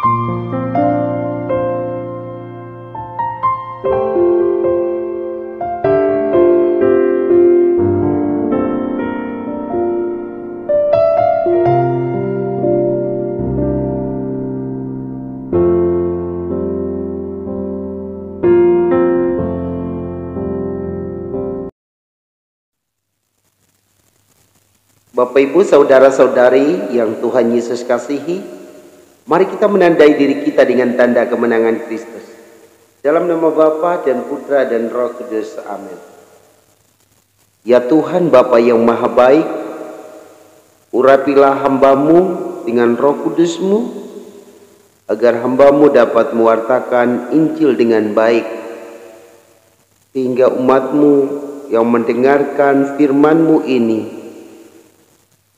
Bapak Ibu, saudara-saudari yang Tuhan Yesus kasihi, mari kita menandai diri kita dengan tanda kemenangan Kristus. Dalam nama Bapa dan Putra dan Roh Kudus, amin. Ya Tuhan Bapa yang maha baik, urapilah hamba-Mu dengan Roh Kudus-Mu, agar hamba-Mu dapat mewartakan Injil dengan baik, sehingga umat-Mu yang mendengarkan firman-Mu ini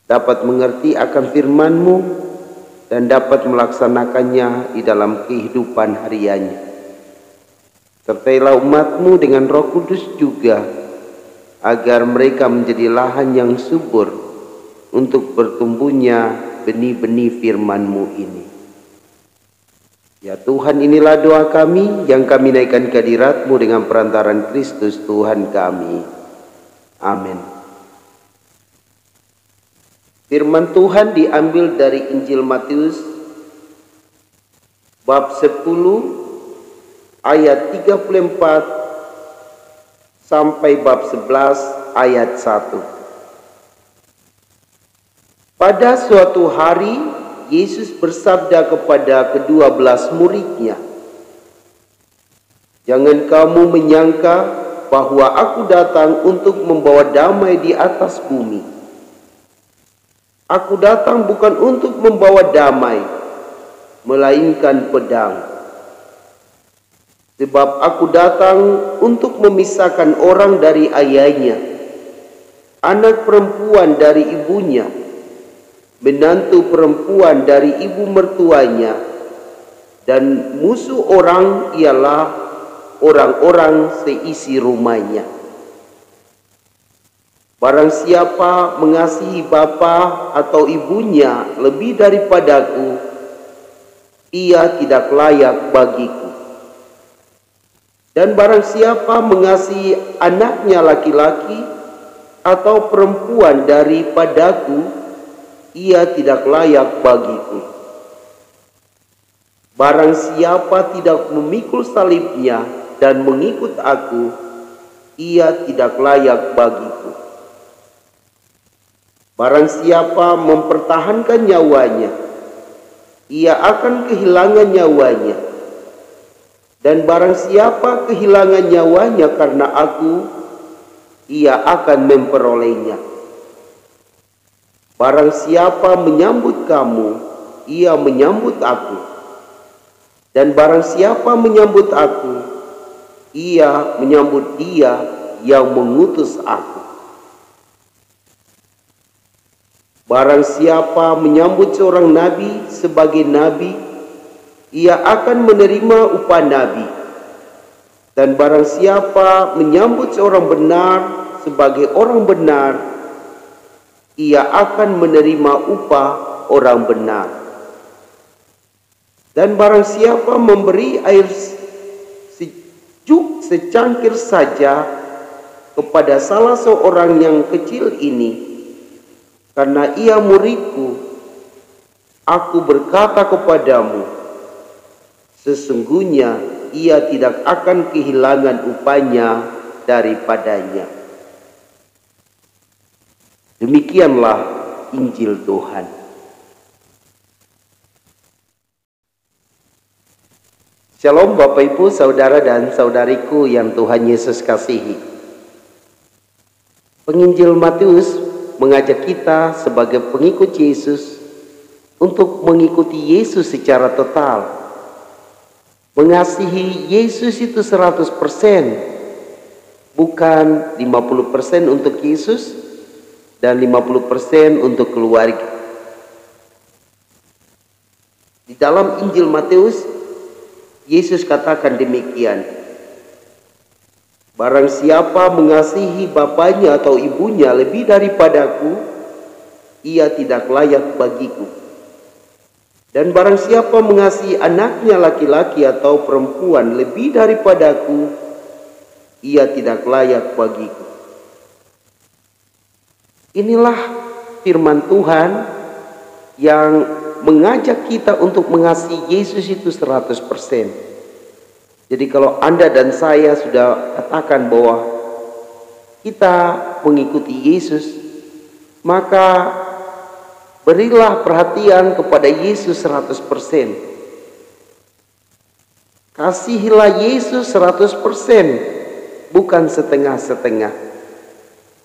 dapat mengerti akan firman-Mu dan dapat melaksanakannya di dalam kehidupan hariannya. Sertailah umat-Mu dengan Roh Kudus juga, agar mereka menjadi lahan yang subur untuk bertumbuhnya benih-benih firman-Mu ini. Ya Tuhan, inilah doa kami yang kami naikkan ke hadirat-Mu dengan perantaran Kristus Tuhan kami. Amin. Firman Tuhan diambil dari Injil Matius bab 10 ayat 34 sampai bab 11 ayat 1. Pada suatu hari Yesus bersabda kepada ke-12 murid-Nya, "Jangan kamu menyangka bahwa aku datang untuk membawa damai di atas bumi. Aku datang bukan untuk membawa damai, melainkan pedang. Sebab aku datang untuk memisahkan orang dari ayahnya, anak perempuan dari ibunya, menantu perempuan dari ibu mertuanya, dan musuh orang ialah orang-orang seisi rumahnya. Barang siapa mengasihi bapa atau ibunya lebih daripadaku, ia tidak layak bagiku. Dan barang siapa mengasihi anaknya laki-laki atau perempuan daripadaku, ia tidak layak bagiku. Barang siapa tidak memikul salibnya dan mengikut aku, ia tidak layak bagiku. Barang siapa mempertahankan nyawanya, ia akan kehilangan nyawanya. Dan barang siapa kehilangan nyawanya karena aku, ia akan memperolehnya. Barang siapa menyambut kamu, ia menyambut aku. Dan barang siapa menyambut aku, ia menyambut Dia yang mengutus aku. Barang siapa menyambut seorang nabi sebagai nabi, ia akan menerima upah nabi. Dan barang siapa menyambut seorang benar sebagai orang benar, ia akan menerima upah orang benar. Dan barang siapa memberi air sejuk secangkir saja kepada salah seorang yang kecil ini, karena ia muridku, aku berkata kepadamu, sesungguhnya ia tidak akan kehilangan upahnya daripadanya." Demikianlah Injil Tuhan. Shalom Bapak Ibu, saudara dan saudariku yang Tuhan Yesus kasihi. Penginjil Matius mengajak kita sebagai pengikut Yesus untuk mengikuti Yesus secara total. Mengasihi Yesus itu 100%, bukan 50% untuk Yesus dan 50% untuk keluarga. Di dalam Injil Matius, Yesus katakan demikian, "Barang siapa mengasihi bapaknya atau ibunya lebih daripadaku, ia tidak layak bagiku. Dan barang siapa mengasihi anaknya laki-laki atau perempuan lebih daripadaku, ia tidak layak bagiku. Inilah firman Tuhan yang mengajak kita untuk mengasihi Yesus itu 100%. Jadi kalau Anda dan saya sudah katakan bahwa kita mengikuti Yesus, maka berilah perhatian kepada Yesus 100%. Kasihilah Yesus 100%, bukan setengah-setengah.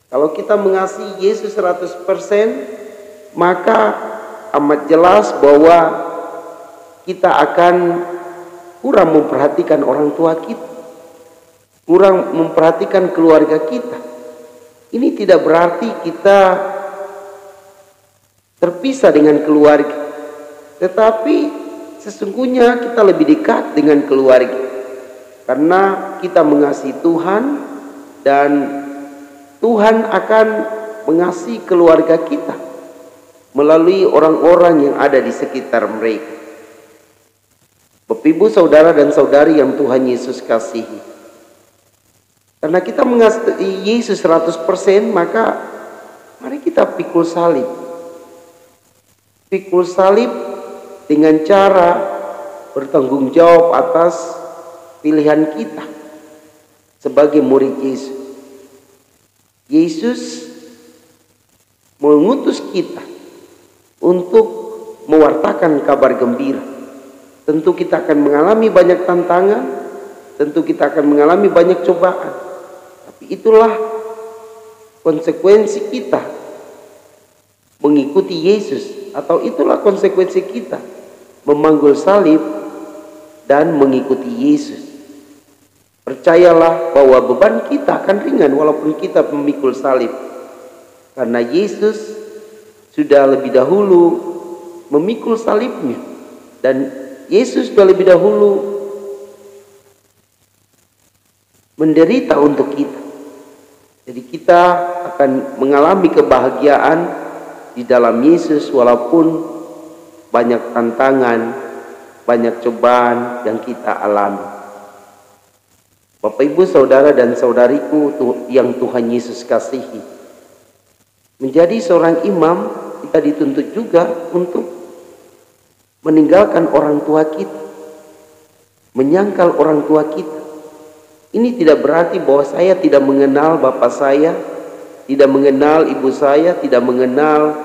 Kalau kita mengasihi Yesus 100%, maka amat jelas bahwa kita akan kurang memperhatikan orang tua kita, kurang memperhatikan keluarga kita. Ini tidak berarti kita terpisah dengan keluarga, tetapi sesungguhnya kita lebih dekat dengan keluarga karena kita mengasihi Tuhan, dan Tuhan akan mengasihi keluarga kita melalui orang-orang yang ada di sekitar mereka. Bapak, Ibu, saudara dan saudari yang Tuhan Yesus kasihi, karena kita mengasihi Yesus 100%, maka mari kita pikul salib. Pikul salib dengan cara bertanggung jawab atas pilihan kita sebagai murid Yesus. Yesus mengutus kita untuk mewartakan kabar gembira. Tentu kita akan mengalami banyak tantangan, tentu kita akan mengalami banyak cobaan. Tapi itulah konsekuensi kita mengikuti Yesus, atau itulah konsekuensi kita memanggul salib dan mengikuti Yesus. Percayalah bahwa beban kita akan ringan walaupun kita memikul salib, karena Yesus sudah lebih dahulu memikul salibnya, dan Yesus sudah lebih dahulu menderita untuk kita. Jadi kita akan mengalami kebahagiaan di dalam Yesus walaupun banyak tantangan, banyak cobaan yang kita alami. Bapak, Ibu, saudara dan saudariku yang Tuhan Yesus kasihi, menjadi seorang imam kita dituntut juga untuk meninggalkan orang tua kita, menyangkal orang tua kita. Ini tidak berarti bahwa saya tidak mengenal bapak saya, tidak mengenal ibu saya, tidak mengenal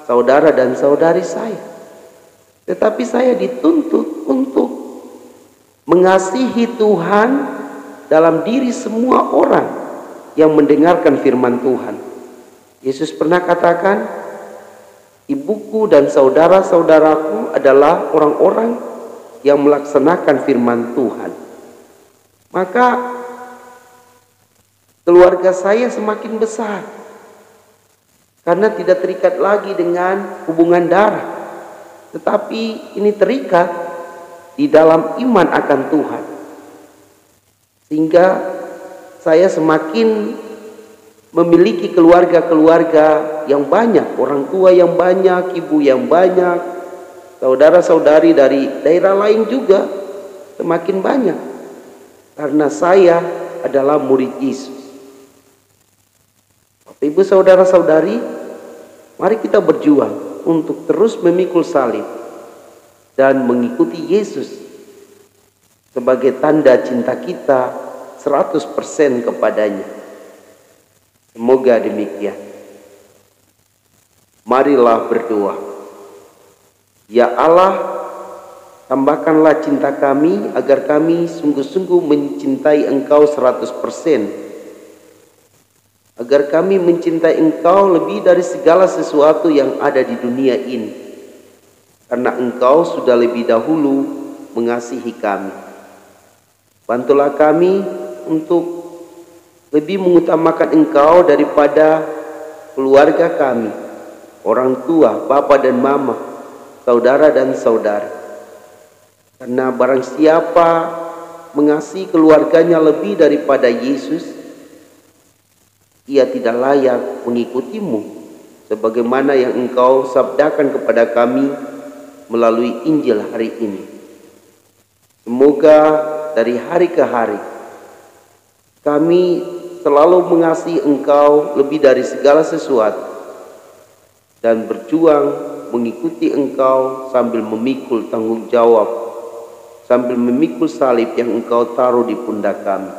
saudara dan saudari saya. Tetapi saya dituntut untuk mengasihi Tuhan dalam diri semua orang yang mendengarkan firman Tuhan. Yesus pernah katakan, ibuku dan saudara-saudaraku adalah orang-orang yang melaksanakan firman Tuhan. Maka keluarga saya semakin besar karena tidak terikat lagi dengan hubungan darah, tetapi ini terikat di dalam iman akan Tuhan. Sehingga saya semakin memiliki keluarga-keluarga yang banyak, orang tua yang banyak, ibu yang banyak, saudara-saudari dari daerah lain juga semakin banyak, karena saya adalah murid Yesus. Bapak, Ibu, saudara-saudari, mari kita berjuang untuk terus memikul salib dan mengikuti Yesus sebagai tanda cinta kita 100% kepadanya. Semoga demikian. Marilah berdoa. Ya Allah, tambahkanlah cinta kami agar kami sungguh-sungguh mencintai Engkau 100%. Agar kami mencintai Engkau lebih dari segala sesuatu yang ada di dunia ini. Karena Engkau sudah lebih dahulu mengasihi kami. Bantulah kami untuk lebih mengutamakan Engkau daripada keluarga kami, orang tua, bapa dan mama, saudara dan saudara. Karena barang siapa mengasihi keluarganya lebih daripada Yesus, ia tidak layak mengikutimu, sebagaimana yang Engkau sabdakan kepada kami melalui Injil hari ini. Semoga dari hari ke hari kami selalu mengasihi Engkau lebih dari segala sesuatu dan berjuang mengikuti Engkau sambil memikul tanggung jawab, sambil memikul salib yang Engkau taruh di pundak kami.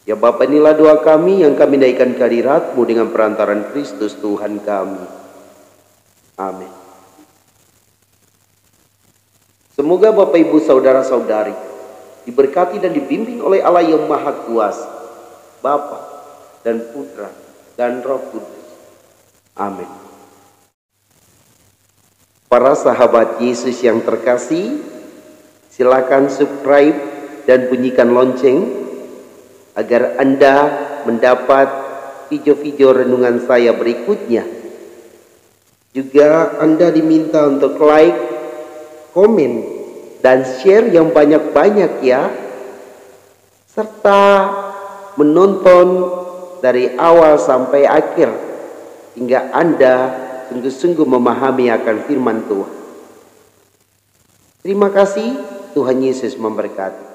Ya Bapa, inilah doa kami yang kami naikkan ke hadirat-Mu dengan perantaran Kristus Tuhan kami. Amin. Semoga Bapak Ibu Saudara-saudari diberkati dan dibimbing oleh Allah yang Maha Kuasa, Bapa dan Putra dan Roh Kudus. Amin. Para sahabat Yesus yang terkasih, silakan subscribe dan bunyikan lonceng agar Anda mendapat video-video renungan saya berikutnya. Juga Anda diminta untuk like, komen, dan share yang banyak-banyak ya. Serta menonton dari awal sampai akhir hingga Anda sungguh-sungguh memahami akan firman Tuhan. Terima kasih, Tuhan Yesus memberkati.